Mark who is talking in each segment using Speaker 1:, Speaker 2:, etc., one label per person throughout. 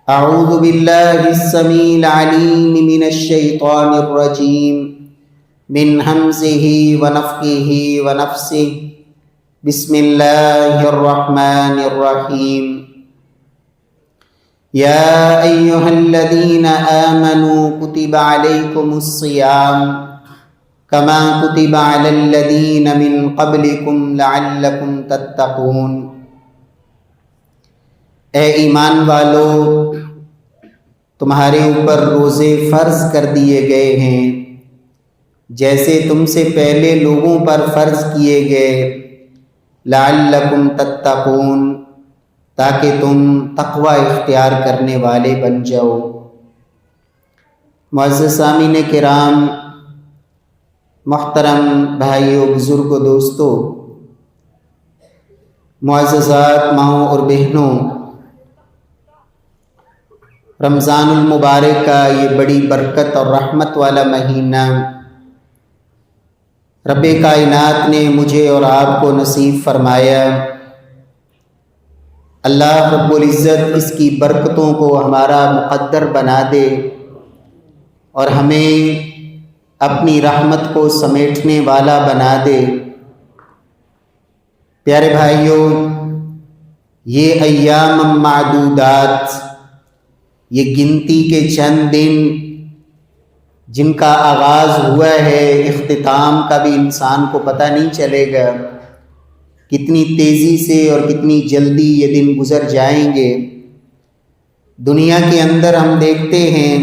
Speaker 1: أعوذ بالله السميع العليم من الشيطان الرجيم من همزه ونفخه ونفسه بسم الله الرحمن الرحيم يا أيها الذين آمنوا كتب عليكم الصيام كما كتب على الذين من قبلكم لعلكم تتقون۔ اے ایمان والو، تمہارے اوپر روزے فرض کر دیے گئے ہیں جیسے تم سے پہلے لوگوں پر فرض کیے گئے، لعلکم تتقون، تاکہ تم تقوی اختیار کرنے والے بن جاؤ۔ معزز سامعین کرام، محترم بھائیو، بزرگوں، دوستو، معززات ماؤں اور بہنوں، رمضان المبارک کا یہ بڑی برکت اور رحمت والا مہینہ رب کائنات نے مجھے اور آپ کو نصیب فرمایا۔ اللہ رب العزت اس کی برکتوں کو ہمارا مقدر بنا دے اور ہمیں اپنی رحمت کو سمیٹنے والا بنا دے۔ پیارے بھائیوں، یہ ایام معدودات، یہ گنتی کے چند دن جن کا آغاز ہوا ہے، اختتام کا بھی انسان کو پتہ نہیں چلے گا، کتنی تیزی سے اور کتنی جلدی یہ دن گزر جائیں گے۔ دنیا کے اندر ہم دیکھتے ہیں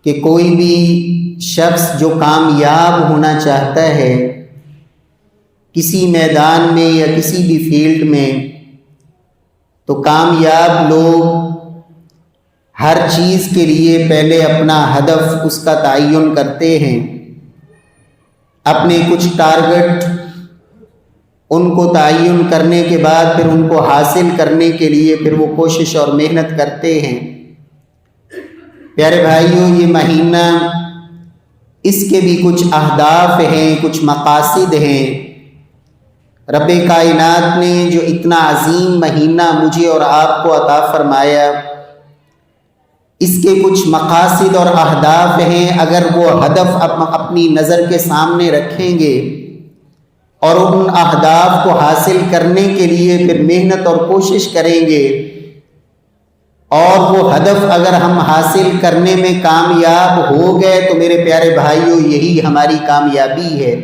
Speaker 1: کہ کوئی بھی شخص جو کامیاب ہونا چاہتا ہے کسی میدان میں یا کسی بھی فیلڈ میں، تو کامیاب لوگ ہر چیز کے لیے پہلے اپنا ہدف اس کا تعین کرتے ہیں، اپنے کچھ ٹارگٹ ان کو تعین کرنے کے بعد پھر ان کو حاصل کرنے کے لیے پھر وہ کوشش اور محنت کرتے ہیں۔ پیارے بھائیوں، یہ مہینہ، اس کے بھی کچھ اہداف ہیں، کچھ مقاصد ہیں۔ رب کائنات نے جو اتنا عظیم مہینہ مجھے اور آپ کو عطا فرمایا، اس کے کچھ مقاصد اور اہداف ہیں۔ اگر وہ ہدف اپنی نظر کے سامنے رکھیں گے اور ان اہداف کو حاصل کرنے کے لیے پھر محنت اور کوشش کریں گے، اور وہ ہدف اگر ہم حاصل کرنے میں کامیاب ہو گئے تو میرے پیارے بھائیوں، یہی ہماری کامیابی ہے۔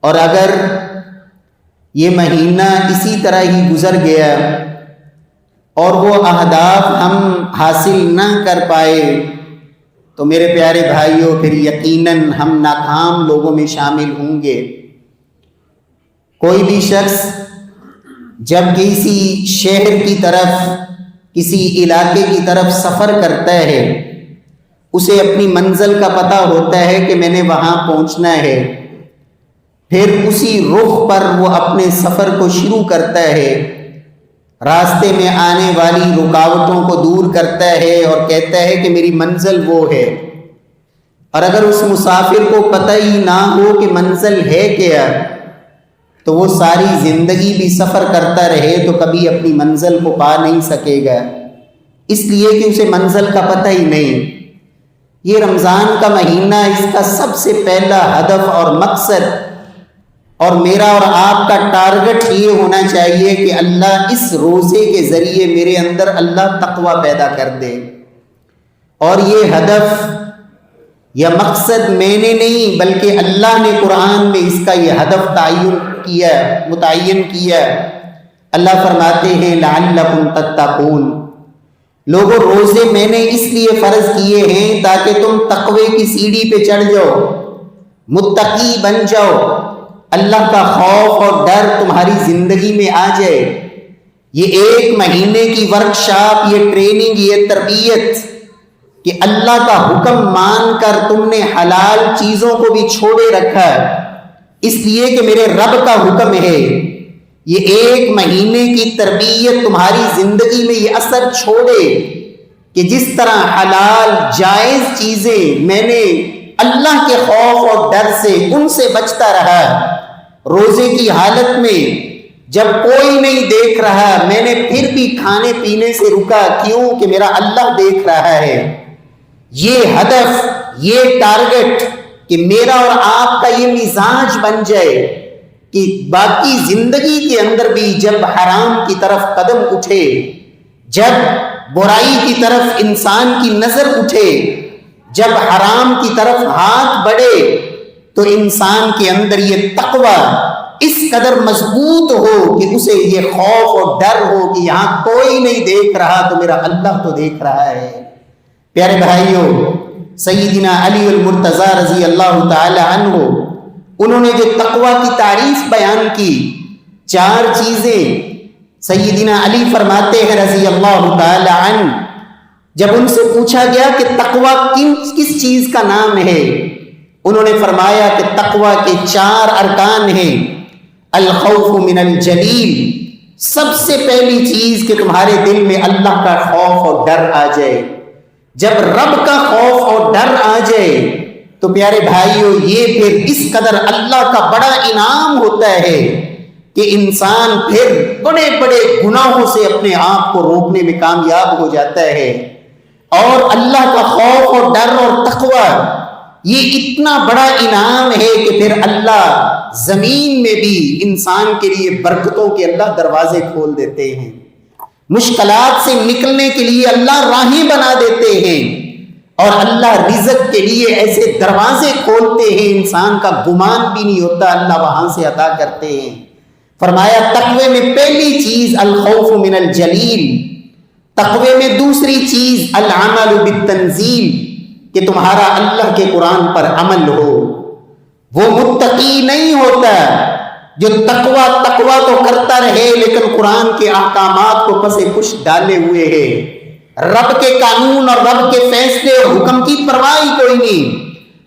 Speaker 1: اور اگر یہ مہینہ اسی طرح ہی گزر گیا اور وہ اہداف ہم حاصل نہ کر پائے تو میرے پیارے بھائیوں، پھر یقیناً ہم ناکام لوگوں میں شامل ہوں گے۔ کوئی بھی شخص جب کسی شہر کی طرف، کسی علاقے کی طرف سفر کرتا ہے، اسے اپنی منزل کا پتہ ہوتا ہے کہ میں نے وہاں پہنچنا ہے، پھر اسی رخ پر وہ اپنے سفر کو شروع کرتا ہے، راستے میں آنے والی رکاوٹوں کو دور کرتا ہے اور کہتا ہے کہ میری منزل وہ ہے۔ اور اگر اس مسافر کو پتہ ہی نہ ہو کہ منزل ہے کیا، تو وہ ساری زندگی بھی سفر کرتا رہے تو کبھی اپنی منزل کو پا نہیں سکے گا، اس لیے کہ اسے منزل کا پتہ ہی نہیں۔ یہ رمضان کا مہینہ، اس کا سب سے پہلا ہدف اور مقصد اور میرا اور آپ کا ٹارگٹ یہ ہونا چاہیے کہ اللہ اس روزے کے ذریعے میرے اندر اللہ تقوی پیدا کر دے۔ اور یہ ہدف یا مقصد میں نے نہیں، بلکہ اللہ نے قرآن میں اس کا یہ ہدف متعین کیا۔ اللہ فرماتے ہیں لعلکم تتقون، لوگوں روزے میں نے اس لیے فرض کیے ہیں تاکہ تم تقوی کی سیڑھی پہ چڑھ جاؤ، متقی بن جاؤ، اللہ کا خوف اور ڈر تمہاری زندگی میں آ جائے۔ یہ ایک مہینے کی ورکشاپ، یہ ٹریننگ، یہ تربیت کہ اللہ کا حکم مان کر تم نے حلال چیزوں کو بھی چھوڑے رکھا اس لیے کہ میرے رب کا حکم ہے۔ یہ ایک مہینے کی تربیت تمہاری زندگی میں یہ اثر چھوڑے کہ جس طرح حلال جائز چیزیں میں نے اللہ کے خوف اور ڈر سے ان سے بچتا رہا، روزے کی حالت میں جب کوئی نہیں دیکھ رہا میں نے پھر بھی کھانے پینے سے رکا، کیوں کہ میرا اللہ دیکھ رہا ہے۔ یہ ہدف، یہ ٹارگٹ کہ میرا اور آپ کا یہ مزاج بن جائے کہ باقی زندگی کے اندر بھی جب حرام کی طرف قدم اٹھے، جب برائی کی طرف انسان کی نظر اٹھے، جب حرام کی طرف ہاتھ بڑھے، تو انسان کے اندر یہ تقوی اس قدر مضبوط ہو کہ اسے یہ خوف اور ڈر ہو کہ یہاں کوئی نہیں دیکھ رہا تو میرا اللہ تو دیکھ رہا ہے۔ پیارے بھائیوں، سیدنا علی المرتضی رضی اللہ تعالی عنہ، انہوں نے جو تقوی کی تعریف بیان کی، 4 چیزیں سیدنا علی فرماتے ہیں رضی اللہ تعالی عنہ، جب ان سے پوچھا گیا کہ تقوی کس چیز کا نام ہے، انہوں نے فرمایا کہ تقوی کے 4 ارکان ہیں۔ الخوف من الجلیل، سب سے پہلی چیز کہ تمہارے دل میں اللہ کا خوف اور ڈر آ جائے۔ جب رب کا خوف اور ڈر آ جائے تو پیارے بھائیوں یہ پھر اس قدر اللہ کا بڑا انعام ہوتا ہے کہ انسان پھر بڑے بڑے گناہوں سے اپنے آپ کو روکنے میں کامیاب ہو جاتا ہے۔ اور اللہ کا خوف اور ڈر اور تقوی یہ اتنا بڑا انعام ہے کہ پھر اللہ زمین میں بھی انسان کے لیے برکتوں کے اللہ دروازے کھول دیتے ہیں، مشکلات سے نکلنے کے لیے اللہ راہیں بنا دیتے ہیں، اور اللہ رزق کے لیے ایسے دروازے کھولتے ہیں انسان کا گمان بھی نہیں ہوتا، اللہ وہاں سے عطا کرتے ہیں۔ فرمایا تقوی میں پہلی چیز الخوف من الجلیل، تقوی میں دوسری چیز العمل بالتنزیل، کہ تمہارا اللہ کے قرآن پر عمل ہو۔ وہ متقی نہیں ہوتا جو تقوی تو کرتا رہے لیکن قرآن کے احکامات کو پس پش ڈالے ہوئے ہے، رب کے قانون اور رب کے فیصلے اور حکم کی پرواہ کوئی نہیں۔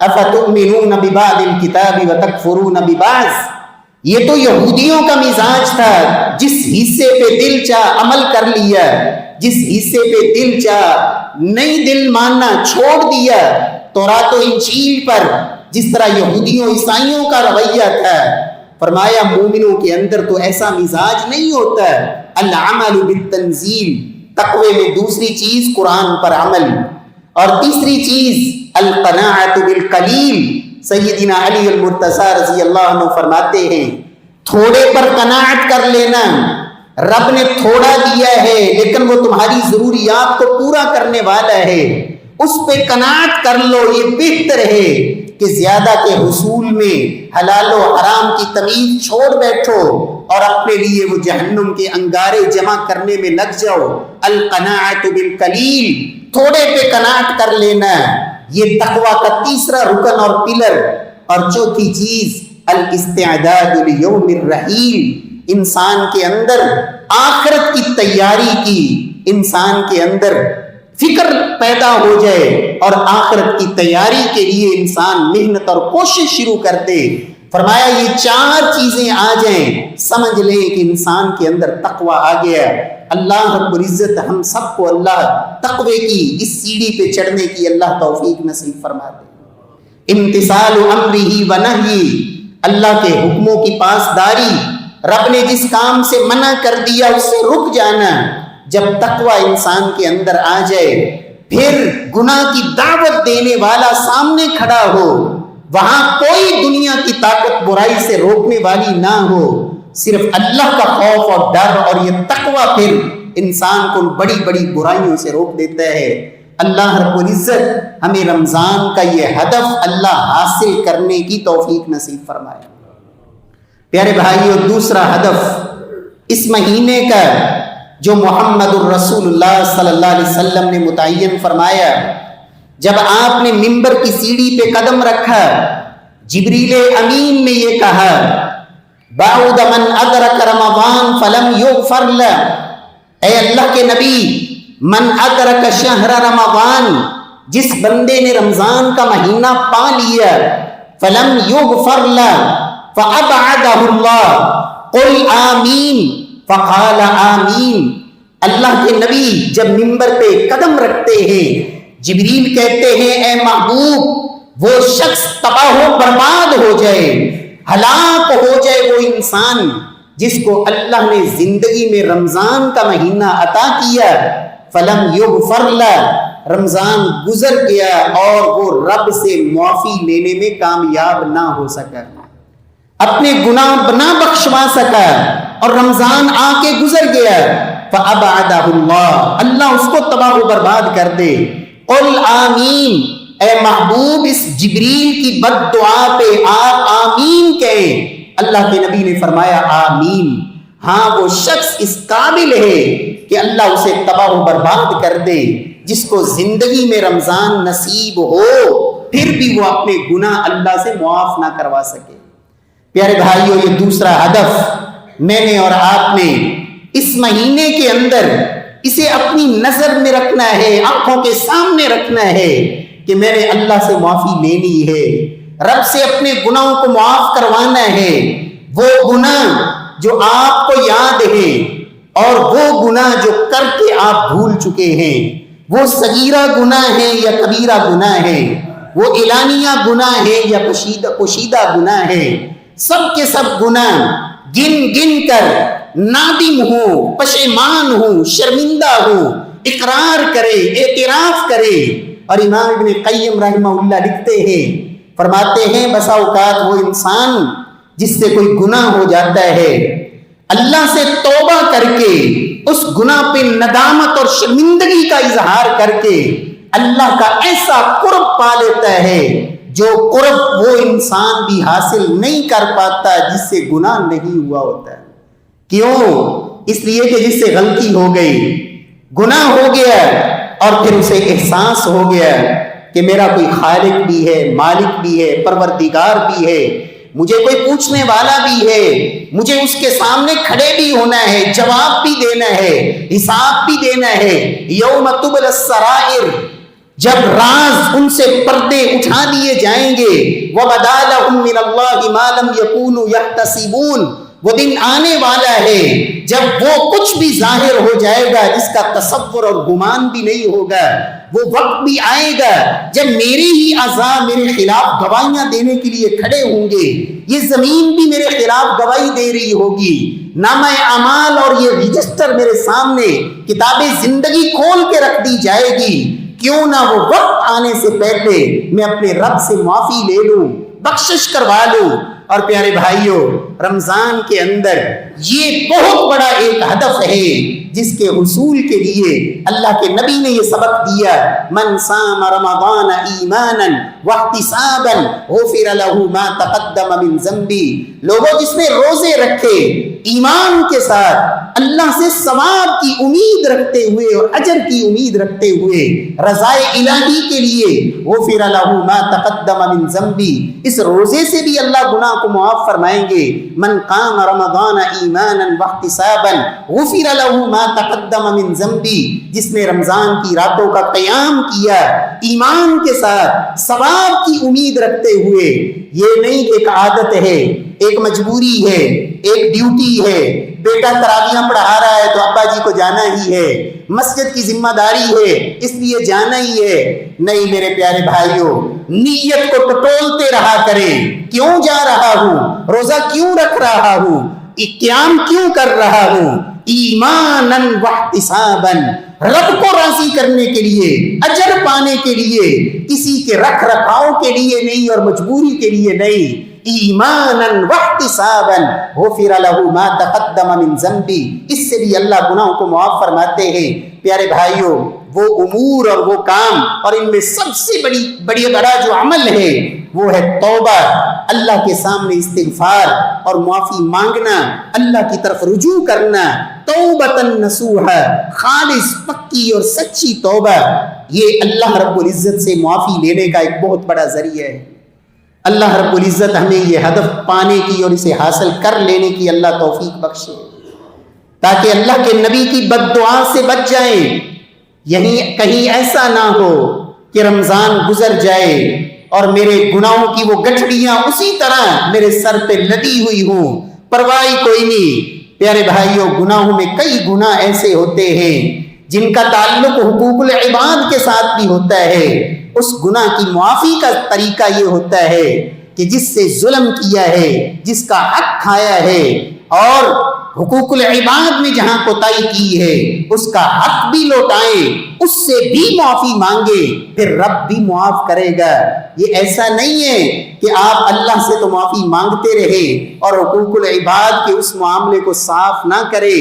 Speaker 1: افتؤمنون ببعض الکتاب وتکفرون ببعض، یہ تو یہودیوں کا مزاج تھا، جس حصے پہ دل چاہ عمل کر لیا، جس حصے پہ دل چاہ نہیں دل ماننا چھوڑ دیا۔ تورات و انجیل پر جس طرح یہودیوں عیسائیوں کا رویہ تھا، فرمایا مومنوں کے اندر تو ایسا مزاج نہیں ہوتا۔ العمل بالتنزیل، تقوی میں دوسری چیز قرآن پر عمل، اور تیسری چیز القناعت بالقلیل۔ سیدنا علی المرتضی رضی اللہ عنہ فرماتے ہیں تھوڑے پر قناعت کر لینا، رب نے تھوڑا دیا ہے لیکن وہ تمہاری ضروریات کو پورا کرنے والا ہے، اس پہ قناعت کر لو، یہ بہتر ہے کہ زیادہ کے حصول میں حلال و حرام کی تمیز چھوڑ بیٹھو اور اپنے لیے وہ جہنم کے انگارے جمع کرنے میں لگ جاؤ۔ القناعت بالقلیل، تھوڑے پہ قناعت کر لینا، یہ تقوی کا تیسرا رکن اور پلر۔ اور چوتھی چیز الاستعداد لیوم الرحیل، انسان کے اندر آخرت کی تیاری کی، انسان کے اندر فکر پیدا ہو جائے اور آخرت کی تیاری کے لیے انسان محنت اور کوشش شروع کر دے۔ فرمایا یہ 4 چیزیں آ جائیں، سمجھ لیں کہ انسان کے اندر تقوی آ گیا۔ اللہ رب العزت ہم سب کو اللہ تقوی کی اس سیڑھی پہ چڑھنے کی اللہ توفیق نصیب فرما دے۔ امتثال امرہ و نہی، اللہ کے حکموں کی پاسداری، رب نے جس کام سے منع کر دیا اس سے رک جانا۔ جب تقوی انسان کے اندر آ جائے، پھر گناہ کی دعوت دینے والا سامنے کھڑا ہو، وہاں کوئی دنیا کی طاقت برائی سے روکنے والی نہ ہو، صرف اللہ کا خوف اور ڈر، اور یہ تقوی پھر انسان کو بڑی بڑی برائیوں سے روک دیتا ہے۔ اللہ رب العزت ہمیں رمضان کا یہ ہدف اللہ حاصل کرنے کی توفیق نصیب فرمائے۔ پیارے بھائیو، دوسرا ہدف اس مہینے کا جو محمد الرسول اللہ صلی اللہ علیہ وسلم نے متعین فرمایا، جب آپ نے منبر کی سیڑھی پہ قدم رکھا، جبریل امین نے یہ کہا بعد من ادرک رمضان فلم یغفر له، اے اللہ کے نبی، من ادرک شہر رمضان، جس بندے نے رمضان کا مہینہ پا لیا، فلم یغفر له فابعدہ اللہ، قل آمین فقال آمین۔ اللہ کے نبی جب منبر پہ قدم رکھتے ہیں، جبریل کہتے ہیں اے محبوب وہ شخص تباہ و برباد ہو جائے، ہلاک ہو جائے وہ انسان جس کو اللہ نے زندگی میں رمضان کا مہینہ عطا کیا، فلم یغفر لہ، رمضان گزر گیا اور وہ رب سے معافی لینے میں کامیاب نہ ہو سکا، اپنے گناہ نہ بخشوا سکا، اور رمضان آ کے گزر گیا، فَأَبْعَدَهُ اللَّهُ، اللہ اس کو تباہ و برباد کر دے۔ قُلْ آمین، اے محبوب اس جبریل کی بد دعا پہ آپ آمین کہیں۔ اللہ کے نبی نے فرمایا آمین، ہاں وہ شخص اس قابل ہے کہ اللہ اسے تباہ و برباد کر دے جس کو زندگی میں رمضان نصیب ہو پھر بھی وہ اپنے گناہ اللہ سے معاف نہ کروا سکے۔ پیارے بھائیوں، یہ دوسرا ہدف میں نے اور آپ نے اس مہینے کے اندر اسے اپنی نظر میں رکھنا ہے، آنکھوں کے سامنے رکھنا ہے کہ میں نے اللہ سے معافی لینی ہے، رب سے اپنے گناہوں کو معاف کروانا ہے، وہ گناہ جو آپ کو یاد ہے اور وہ گناہ جو کر کے آپ بھول چکے ہیں، وہ صغیرہ گناہ ہے یا کبیرہ گناہ ہے، وہ اعلانیہ گناہ ہے یا پوشیدہ گناہ ہے، سب کے سب گناہ گن گن کر نادم ہوں، پشیمان ہوں، شرمندہ ہوں، اقرار کرے، اعتراف کرے۔ اور امام ابن قیم رحمہ اللہ لکھتے ہیں، فرماتے ہیں بسا اوقات وہ انسان جس سے کوئی گناہ ہو جاتا ہے، اللہ سے توبہ کر کے اس گناہ پہ ندامت اور شرمندگی کا اظہار کر کے اللہ کا ایسا قرب پا لیتا ہے جو قرب وہ انسان بھی حاصل نہیں کر پاتا جس سے گناہ نہیں ہوا ہوتا ہے۔ کیوں؟ اس لیے کہ جس سے غلطی ہو گئی، گناہ ہو گیا، اور پھر اسے احساس ہو گیا کہ میرا کوئی خالق بھی ہے، مالک بھی ہے، پروردگار بھی ہے، مجھے کوئی پوچھنے والا بھی ہے، مجھے اس کے سامنے کھڑے بھی ہونا ہے، جواب بھی دینا ہے، حساب بھی دینا ہے۔ یوم تبلی السرائر، جب راز ان سے پردے اٹھا دیے جائیں گے، وَبَدَا لَهُم مِّنَ اللَّهِ مَا لَمْ يَكُونُوا يَحْتَسِبُونَ، وہ دن آنے والا ہے جب وہ کچھ بھی ظاہر ہو جائے گا جس کا تصور اور گمان بھی نہیں ہوگا۔ وہ وقت بھی آئے گا جب میری ہی اعضاء میرے خلاف گواہیاں دینے کے لیے کھڑے ہوں گے، یہ زمین بھی میرے خلاف گواہی دے رہی ہوگی، نامہ اعمال اور یہ رجسٹر میرے سامنے کتاب زندگی کھول کے رکھ دی جائے گی۔ کیوں نہ وہ وقت آنے سے پہلے میں اپنے رب سے معافی لے لوں، بخشش کروا لوں۔ اور پیارے بھائیوں، رمضان کے اندر یہ بہت بڑا ایک ہدف ہے جس کے حصول کے لیے اللہ کے نبی نے یہ سبق دیا، من صام رمضان ایمانا واحتسابا غفر له ما تقدم من ذنبی، لوگوں جس نے روزے رکھے ایمان کے ساتھ، اللہ سے ثواب کی امید رکھتے ہوئے اور اجر کی امید رکھتے ہوئے، رضائے الہی کے لیے، غفر له ما تقدم من ذنبی، اس روزے سے بھی اللہ گناہ کو معاف فرمائیں گے۔ من قام رمضان ایمانا واحتسابا غفر له ما تقدم من ذنبی، جس نے رمضان کی راتوں کا قیام کیا ایمان کے ساتھ، ثواب کی امید رکھتے ہوئے، یہ نہیں کہ ایک عادت ہے، ایک مجبوری ہے، ایک ڈیوٹی ہے، بیٹا تراویحاں پڑھا رہا ہے تو ابا جی کو جانا ہی ہے، مسجد کی ذمہ داری ہے اس لیے جانا ہی ہے۔ نہیں میرے پیارے بھائیوں، نیت کو ٹٹولتے رہا کریں، کیوں جا رہا ہوں، روزہ کیوں رکھ رہا ہوں، قیام کیوں کر رہا ہوں، ایمانا واحتسابا، رب کو راضی کرنے کے لیے، اجر پانے کے لیے، کسی کے رکھ رکھاؤ کے لیے نہیں اور مجبوری کے لیے نہیں۔ ایمانا واحتسابا غفر له ما تقدم من ذنبی، اس سے بھی اللہ گناہوں کو معاف فرماتے ہیں۔ پیارے بھائیوں، وہ امور اور وہ کام، اور ان میں سب سے بڑی بڑا جو عمل ہے وہ ہے توبہ، اللہ کے سامنے استغفار اور معافی مانگنا، اللہ کی طرف رجوع کرنا، توبۃ نصوحا، خالص پکی اور سچی توبہ، یہ اللہ رب العزت سے معافی لینے کا ایک بہت بڑا ذریعہ ہے۔ اللہ رب العزت ہمیں یہ ہدف پانے کی اور اسے حاصل کر لینے کی اللہ توفیق بخشے، تاکہ اللہ کے نبی کی بد دعا سے بچ جائیں۔ یہیں کہیں ایسا نہ ہو کہ رمضان گزر جائے اور میرے گناہوں کی وہ گٹھڑیاں اسی طرح میرے سر پہ لدی ہوئی ہوں، پرواہ کوئی نہیں۔ پیارے بھائیوں، گناہوں میں کئی گناہ ایسے ہوتے ہیں جن کا تعلق حقوق العباد کے ساتھ بھی ہوتا ہے۔ اس گناہ کی معافی کا طریقہ یہ ہوتا ہے کہ جس سے ظلم کیا ہے، جس کا حق کھایا ہے، اور حقوق العباد میں جہاں کوتاہی کی ہے اس کا حق بھی لوٹائیں، اس سے بھی معافی مانگے، پھر رب بھی معاف کرے گا۔ یہ ایسا نہیں ہے کہ آپ اللہ سے تو معافی مانگتے رہے اور حقوق العباد کے اس معاملے کو صاف نہ کرے،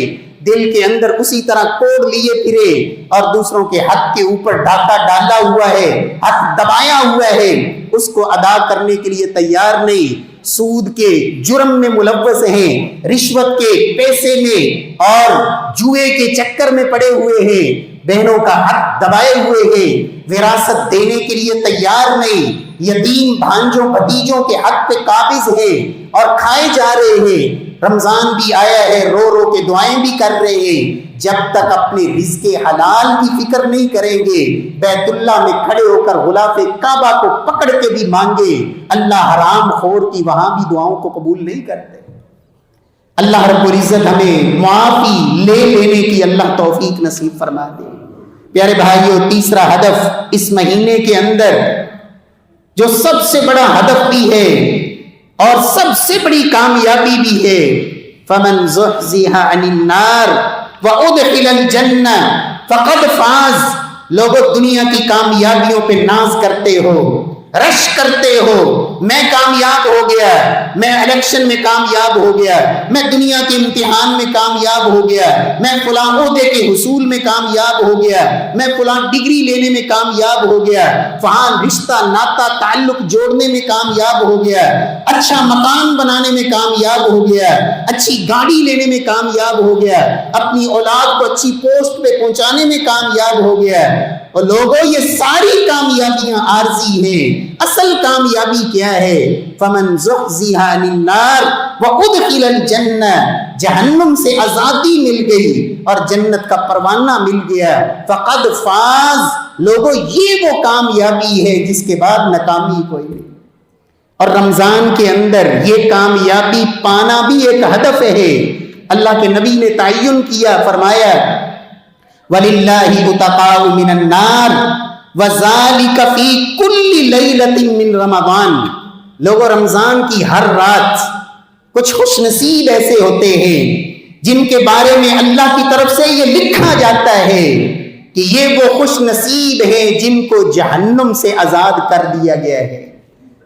Speaker 1: دل کے اندر اسی طرح کوڑ لیے پھرے اور دوسروں کے حق کے اوپر ڈاکہ ڈالا ہوا ہے، حق دبایا ہوا ہے، اس کو ادا کرنے کے لیے تیار نہیں، سود کے جرم میں ملوث ہیں، رشوت کے پیسے میں اور جوئے کے چکر میں پڑے ہوئے ہیں، بہنوں کا حق دبائے ہوئے ہیں، وراثت دینے کے لیے تیار نہیں، یتیم بھانجوں بھتیجوں کے حق پہ قابض ہیں اور کھائے جا رہے ہیں۔ رمضان بھی آیا ہے، رو رو کے دعائیں بھی کر رہے ہیں، جب تک اپنے رزق حلال کی فکر نہیں کریں گے، بیت اللہ میں کھڑے ہو کر غلاف کعبہ کو پکڑ کے بھی مانگے، اللہ حرام خور کی وہاں بھی دعاؤں کو قبول نہیں کرتے۔ اللہ رب العزت ہمیں معافی لے لینے کی اللہ توفیق نصیب فرما دے۔ پیارے بھائیو، تیسرا ہدف اس مہینے کے اندر جو سب سے بڑا ہدف بھی ہے اور سب سے بڑی کامیابی بھی ہے، فَمَنْ زُحْزِحَ عَنِ النَّارِ وَأُدْخِلَ الْجَنَّةَ فَقَدْ فَازَ۔ لوگوں دنیا کی کامیابیوں پہ ناز کرتے ہو، رش کرتے ہو، میں کامیاب ہو گیا، میں الیکشن میں کامیاب ہو گیا، میں دنیا کے امتحان میں کامیاب ہو گیا، میں فلاں عہدے کے حصول میں کامیاب ہو گیا، میں فلاں ڈگری لینے میں کامیاب ہو گیا، فلاں رشتہ ناتا تعلق جوڑنے میں کامیاب ہو گیا، اچھا مکان بنانے میں کامیاب ہو گیا، اچھی گاڑی لینے میں کامیاب ہو گیا، اپنی اولاد کو اچھی پوسٹ پہ پہنچانے میں کامیاب ہو گیا۔ اور لوگوں یہ ساری کامیابیاں عارضی ہیں، اصل کامیابی کیا ہے؟ فَمَنْ زُحْزِحَ عَنِ النَّارِ وَأُدْخِلَ الْجَنَّةَ، جہنم سے آزادی مل گئی اور جنت کا پروانہ مل گیا، فَقَدْ فَازَ۔ لوگوں یہ وہ کامیابی ہے جس کے بعد ناکامی کوئی نہیں۔ اور رمضان کے اندر یہ کامیابی پانا بھی ایک ہدف ہے۔ اللہ کے نبی نے تعین کیا، فرمایا وَلِلَّهِ عُتَقَاءُ مِنَ النَّارِ وَذَلِكَ فِي كُلِّ لَيْلَةٍ مِّن رَمَضَانَ۔ لوگوں رمضان کی ہر رات کچھ خوش نصیب ایسے ہوتے ہیں جن کے بارے میں اللہ کی طرف سے یہ لکھا جاتا ہے کہ یہ وہ خوش نصیب ہیں جن کو جہنم سے آزاد کر دیا گیا ہے۔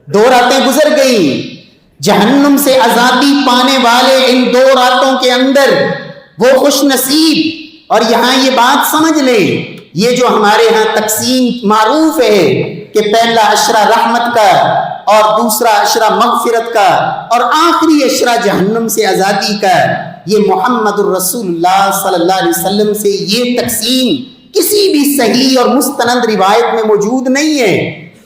Speaker 1: 2 راتیں گزر گئیں، جہنم سے آزادی پانے والے ان 2 راتوں کے اندر وہ خوش نصیب۔ اور یہاں یہ بات سمجھ لیں، یہ جو ہمارے ہاں تقسیم معروف ہے کہ پہلا عشرہ رحمت کا اور دوسرا عشرہ مغفرت کا اور آخری عشرہ جہنم سے آزادی کا، یہ محمد الرسول اللہ صلی اللہ علیہ وسلم سے یہ تقسیم کسی بھی صحیح اور مستند روایت میں موجود نہیں ہے۔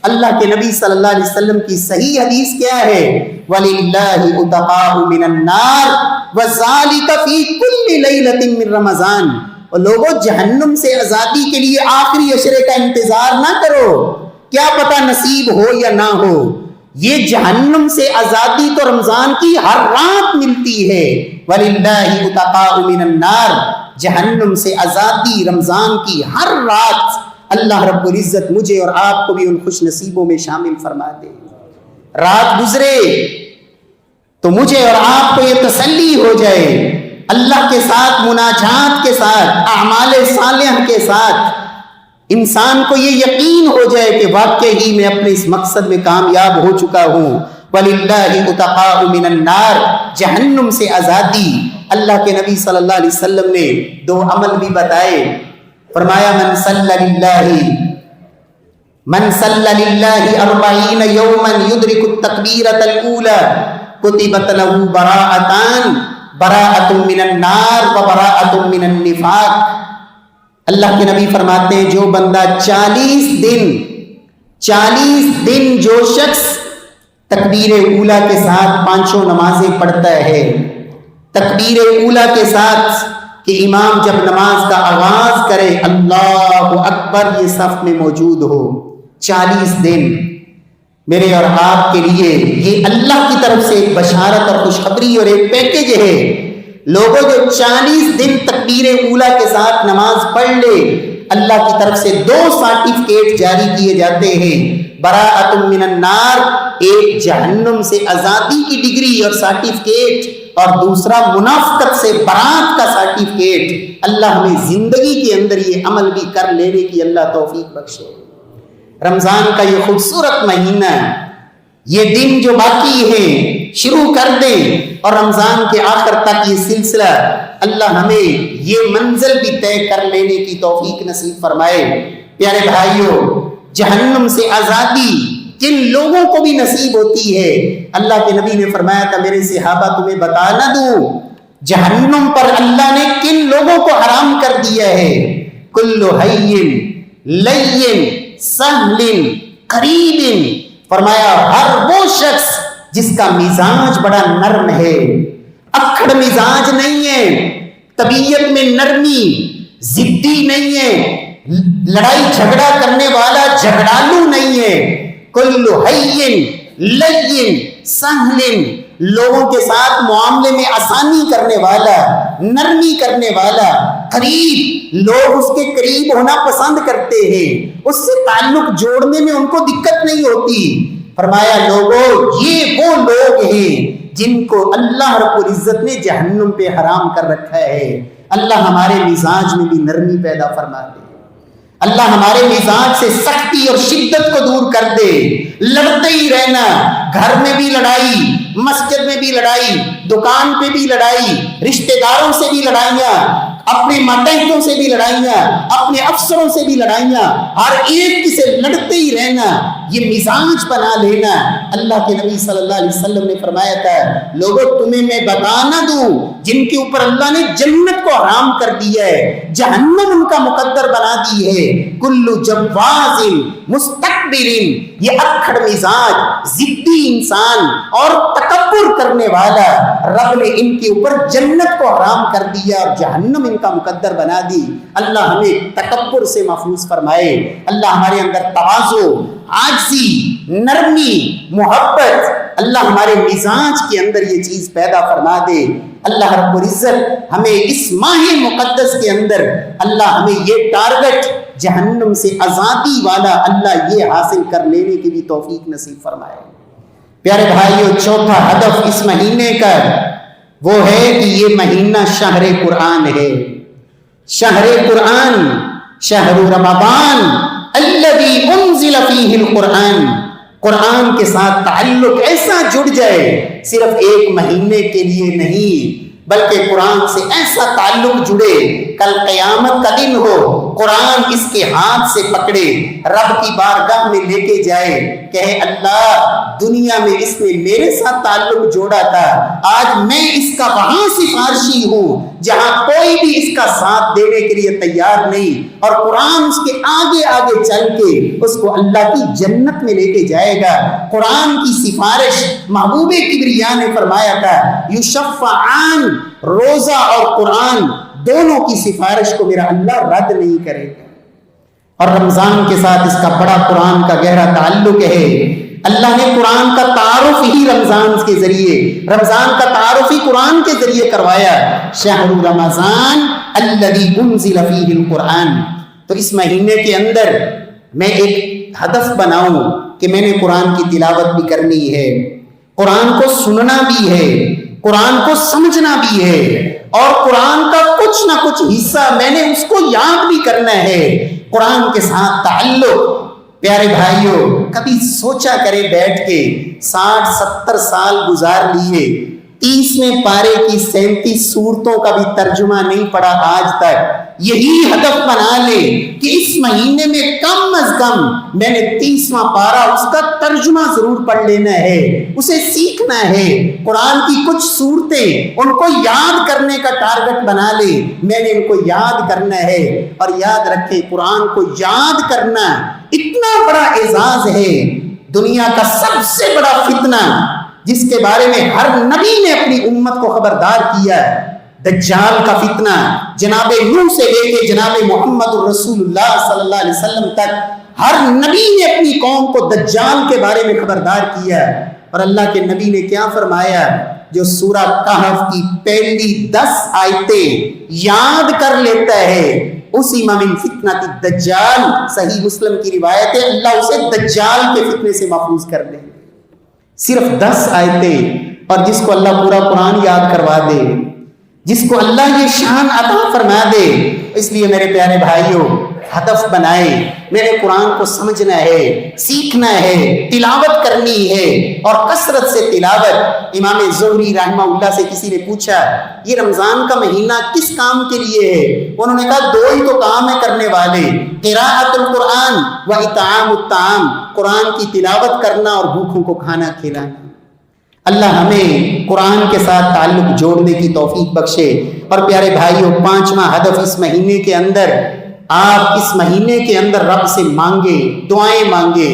Speaker 1: اللہ کے نبی صلی اللہ علیہ وسلم کی صحیح حدیث کیا ہے؟ وَلِلَّهِ عُتَقَاءُ مِنَ النَّارِ وَذَلِكَ فِي كُلِّ لَيْلَةٍ مِّن رَمَضَانَ۔ اور لوگوں جہنم سے آزادی کے لیے آخری عشرے کا انتظار نہ کرو، کیا پتہ نصیب ہو یا نہ ہو۔ یہ جہنم سے آزادی تو رمضان کی ہر رات ملتی ہے۔ وَلِلَّهِ عُتَقَاءُ مِنَ النَّارِ، جہنم سے آزادی رمضان کی ہر رات۔ اللہ رب العزت مجھے اور آپ کو بھی ان خوش نصیبوں میں شامل فرما دے۔ رات گزرے تو مجھے اور آپ کو یہ تسلی ہو جائے، اللہ کے ساتھ مناجات کے ساتھ اعمال صالحہ کے ساتھ انسان کو یہ یقین ہو جائے کہ واقعی ہی میں اپنے اس مقصد میں کامیاب ہو چکا ہوں۔ وَلِلَّهِ عُتَقَاءُ مِنَ النَّارِ، جہنم سے آزادی۔ اللہ کے نبی صلی اللہ علیہ وسلم نے 2 عمل بھی بتائے، فرمایا من صلی للہ 40 یوما یدرک التکبیرۃ الاولی کتبت له براءتان، براءۃ من النار و براءۃ من النفاق۔ اللہ کے نبی فرماتے ہیں جو بندہ 40 دن جو شخص تکبیر اولی کے ساتھ 5 نمازیں پڑھتا ہے، تکبیر اولی کے ساتھ کہ امام جب نماز کا آغاز کرے اللہ اکبر یہ صف میں موجود ہو، 40 دن، میرے اور آپ کے لیے یہ اللہ کی طرف سے ایک بشارت اور خوشخبری اور ایک پیکج ہے۔ لوگوں جو 40 دن تکبیر اولی کے ساتھ نماز پڑھ لے، اللہ کی طرف سے 2 سرٹیفکیٹ جاری کیے جاتے ہیں، براءۃ من النار، ایک جہنم سے آزادی کی ڈگری اور سرٹیفکیٹ، اور دوسرا منافقت سے برات کا سرٹیفکیٹ۔ اللہ ہمیں زندگی کے اندر یہ عمل بھی کر لینے کی اللہ توفیق بخشے۔ رمضان کا یہ خوبصورت مہینہ، یہ دن جو باقی ہے شروع کر دیں اور رمضان کے آخر تک یہ سلسلہ اللہ ہمیں یہ منزل بھی طے کر لینے کی توفیق نصیب فرمائے۔ پیارے بھائیوں، جہنم سے آزادی کن لوگوں کو بھی نصیب ہوتی ہے؟ اللہ کے نبی نے فرمایا تھا میرے صحابہ تمہیں بتا نہ دوں جہنم پر اللہ نے کن لوگوں کو حرام کر دیا ہے؟ کل حین لین سہل قریب، فرمایا ہر وہ شخص جس کا مزاج بڑا نرم ہے، اکھڑ مزاج نہیں ہے، طبیعت میں نرمی، ضدی نہیں ہے، لڑائی جھگڑا کرنے والا جھگڑالو نہیں ہے، کل حین لین سہل، لوگوں کے ساتھ معاملے میں آسانی کرنے والا، نرمی کرنے والا، قریب، لوگ اس کے قریب ہونا پسند کرتے ہیں، اس سے تعلق جوڑنے میں ان کو دقت نہیں ہوتی۔ فرمایا لوگوں یہ وہ لوگ ہیں جن کو اللہ رب العزت نے جہنم پہ حرام کر رکھا ہے۔ اللہ ہمارے مزاج میں بھی نرمی پیدا فرما دے، اللہ ہمارے مزاج سے سختی اور شدت کو دور کر دے۔ لڑتے ہی رہنا، گھر میں بھی لڑائی، مسجد میں بھی لڑائی، دکان پہ بھی لڑائی، رشتہ داروں سے بھی لڑائیاں، اپنے ماتحتوں سے بھی لڑائیاں، اپنے افسروں سے بھی لڑائیاں، ہر ایک سے لڑتے ہی رہنا، یہ مزاج بنا لینا۔ اللہ کے نبی صلی اللہ علیہ وسلم نے فرمایا تھا لوگوں تمہیں میں بتا نہ دوں جن کے اوپر اللہ نے جنت کو حرام کر دیا ہے، جہنم ان کا مقدر بنا دی ہے۔ کل جواز مستکبر، یہ اکھڑ مزاج، ضدی انسان اور تکبر کرنے والا، رب نے ان کے اوپر جنت کو حرام کر دیا اور جہنم ان کا مقدر بنا دی۔ اللہ ہمیں تکبر سے محفوظ فرمائے، اللہ ہمارے اندر تواضع، عاجزی، نرمی، محبت، اللہ ہمارے مزاج کے اندر یہ چیز پیدا فرما دے۔ اللہ رب العزت ہمیں اس ماہ مقدس کے اندر اللہ ہمیں یہ ٹارگٹ جہنم سے آزادی والا اللہ یہ حاصل کر لینے کی بھی توفیق نصیب فرمائے۔ پیارے بھائیو، چوتھا ہدف اس مہینے کا وہ ہے کہ یہ مہینہ شہر قرآن ہے۔ شہر قرآن، شہر رمضان الذی انزل فیہ القرآن، قرآن کے ساتھ تعلق ایسا جڑ جائے، صرف ایک مہینے کے لیے نہیں بلکہ قرآن سے ایسا تعلق جڑے، کل قیامت کا دن ہو قرآن اس کے ہاتھ سے پکڑے، رب کی بارگاہ میں لے کے جائے، کہے اللہ دنیا میں اس نے میرے ساتھ تعلق جوڑا تھا، آج میں اس کا وہاں سفارشی ہوں جہاں کوئی بھی اس کا ساتھ دینے کے لیے تیار نہیں، اور قرآن اس کے آگے آگے چل کے اس کو اللہ کی جنت میں لے کے جائے گا۔ قرآن کی سفارش محبوب کبریا نے فرمایا تھا یشفعان، روزہ اور قرآن دونوں کی سفارش کو میرا اللہ رد نہیں کرے گا۔ اور رمضان کے ساتھ اس کا بڑا قرآن کا گہرا تعلق ہے۔ اللہ نے قرآن کا تعارف ہی رمضان کے ذریعے، رمضان کا تعارف ہی قرآن کے ذریعے کروایا، شہر رمضان الذی انزل فیہ القرآن۔ تو اس مہینے کے اندر میں ایک ہدف بناؤں کہ میں نے قرآن کی تلاوت بھی کرنی ہے، قرآن کو سننا بھی ہے، قرآن کو سمجھنا بھی ہے، اور قرآن کا کچھ نہ کچھ حصہ میں نے اس کو یاد بھی کرنا ہے۔ قرآن کے ساتھ تعلق، پیارے بھائیوں کبھی سوچا کرے بیٹھ کے 60-70 سال گزار لیے، 30ویں پارے کی 37 سورتوں کا بھی ترجمہ نہیں پڑا آج تک۔ یہی ہدف بنا لے کہ اس مہینے میں کم از کم میں نے 30واں پارہ اس کا ترجمہ ضرور پڑھ لینا ہے، اسے سیکھنا ہے۔ قرآن کی کچھ صورتیں ان کو یاد کرنے کا ٹارگٹ بنا لے، میں نے ان کو یاد کرنا ہے۔ اور یاد رکھیں قرآن کو یاد کرنا اتنا بڑا اعزاز ہے، دنیا کا سب سے بڑا فتنہ جس کے بارے میں ہر نبی نے اپنی امت کو خبردار کیا ہے، دجال کا فتنہ، جناب نوح سے لے کے جناب محمد الرسول اللہ صلی اللہ علیہ وسلم تک ہر نبی نے اپنی قوم کو دجال کے بارے میں خبردار کیا۔ اور اللہ کے نبی نے کیا فرمایا؟ جو سورہ کہف کی پہلی 10 آیتیں یاد کر لیتا ہے اسی من فتنۃ الدجال، صحیح مسلم کی روایت ہے، اللہ اسے دجال کے فتنے سے محفوظ کر دیں گے۔ صرف 10 آیتیں، اور جس کو اللہ پورا قرآن یاد کروا دے، جس کو اللہ یہ شان عطا فرما دے. اس لیے میرے پیارے بھائیوں، ہدف بنائے، میرے قرآن کو سمجھنا ہے، سیکھنا ہے، تلاوت کرنی ہے، اور کثرت سے تلاوت. امام زہری رحمہ اللہ سے کسی نے پوچھا یہ رمضان کا مہینہ کس کام کے لیے ہے؟ انہوں نے کہا 2 ہی تو کام ہے کرنے والے، قراءۃ القرآن و اطعام الطعام، قرآن کی تلاوت کرنا اور بھوکوں کو کھانا کھلانا. اللہ ہمیں قرآن کے ساتھ تعلق جوڑنے کی توفیق بخشے. اور پیارے بھائیوں، 5واں ہدف اس مہینے کے اندر، آپ اس مہینے کے اندر رب سے مانگے، دعائیں مانگے،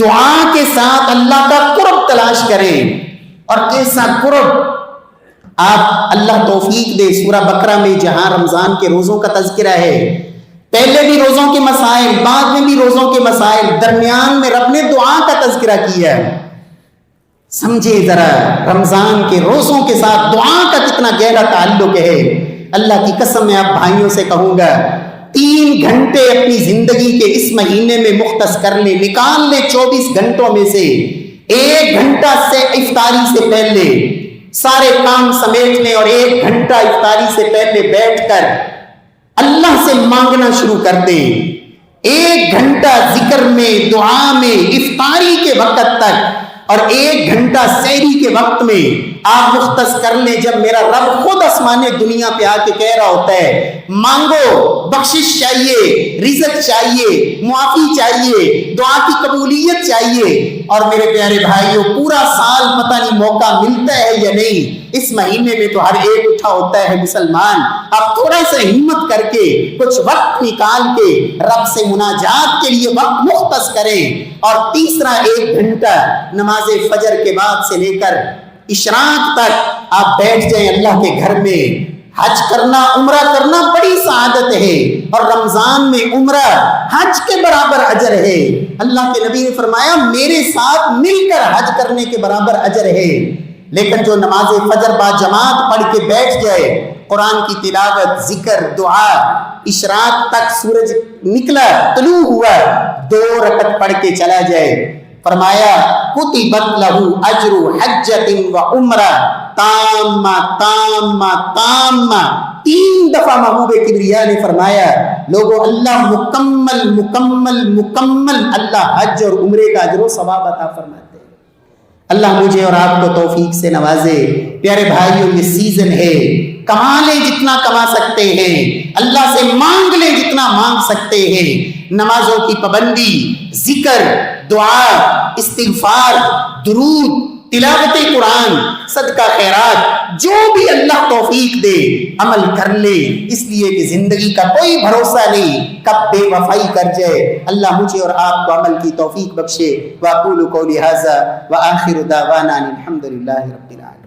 Speaker 1: دعا کے ساتھ اللہ کا قرب تلاش کریں. اور کیسا قرب؟ آپ اللہ توفیق دے. سورہ بقرہ میں جہاں رمضان کے روزوں کا تذکرہ ہے، پہلے بھی روزوں کے مسائل، بعد میں بھی روزوں کے مسائل، درمیان میں رب نے دعا کا تذکرہ کیا ہے. سمجھے ذرا رمضان کے روزوں کے ساتھ دعا کا کتنا گہرا تعلق ہے. اللہ کی قسم میں آپ بھائیوں سے کہوں گا، 3 گھنٹے اپنی زندگی کے اس مہینے میں مختص کر لیں، نکال لیں. 24 گھنٹوں میں سے 1 گھنٹہ سے افطاری سے پہلے سارے کام سمیٹ لیں، اور 1 گھنٹہ افطاری سے پہلے بیٹھ کر اللہ سے مانگنا شروع کر دیں. 1 گھنٹہ ذکر میں، دعا میں، افطاری کے وقت تک، اور 1 گھنٹہ سحری کے وقت میں آپ مختص کر لیں. جب میرا رب خود آسمان دنیا پہ آ کے کہہ رہا ہوتا ہے مانگو، بخشش چاہیے، رزق چاہیے، معافی چاہیے، دعا کی قبولیت چاہیے. اور میرے پیارے بھائیوں، پورا سال پتہ نہیں موقع ملتا ہے یا نہیں، اس مہینے میں تو ہر ایک اٹھا ہوتا ہے مسلمان. آپ تھوڑا سا ہمت کر کے کچھ وقت نکال کے رب سے مناجات کے لیے وقت مختص کریں. اور تیسرا 1 گھنٹہ نماز فجر کے بعد سے لے کر اشراق تک آپ بیٹھ جائیں اللہ کے گھر میں. حج کرنا، عمرہ کرنا بڑی سعادت ہے، اور رمضان میں عمرہ حج کے برابر اجر ہے. اللہ کے نبی نے فرمایا میرے ساتھ مل کر حج کرنے کے برابر اجر ہے. لیکن جو نماز فجر با جماعت پڑھ کے بیٹھ جائے، قرآن کی تلاوت، ذکر، دعا، اشراق تک سورج نکلا، طلوع ہوا، 2 رکعت پڑھ کے چلا جائے، فرمایا کتبت لہو اجر حجۃ و عمرہ تامہ تامہ تامہ. 3 دفعہ محبوب کبریا نے فرمایا لوگوں، اللہ مکمل مکمل مکمل اللہ حج اور عمرے کا اجر و ثواب عطا فرماتے ہیں. اللہ مجھے اور آپ کو توفیق سے نوازے. پیارے بھائیوں، یہ سیزن ہے، کما لیں جتنا کما سکتے ہیں، اللہ سے مانگ لیں جتنا مانگ سکتے ہیں. نمازوں کی پابندی، ذکر، دعا، استغفار، درود، تلاوت قرآن، صدقہ خیرات، جو بھی اللہ توفیق دے عمل کر لے. اس لیے کہ زندگی کا کوئی بھروسہ نہیں، کب بے وفائی کر جائے. اللہ مجھے اور آپ کو عمل کی توفیق بخشے. وَأَقُولُ قَوْلِي هَذَا وَآخِرُ دَعْوَانَا الْحَمْدُ لِلَّهِ رَبِّ الْعَالَمِينَ.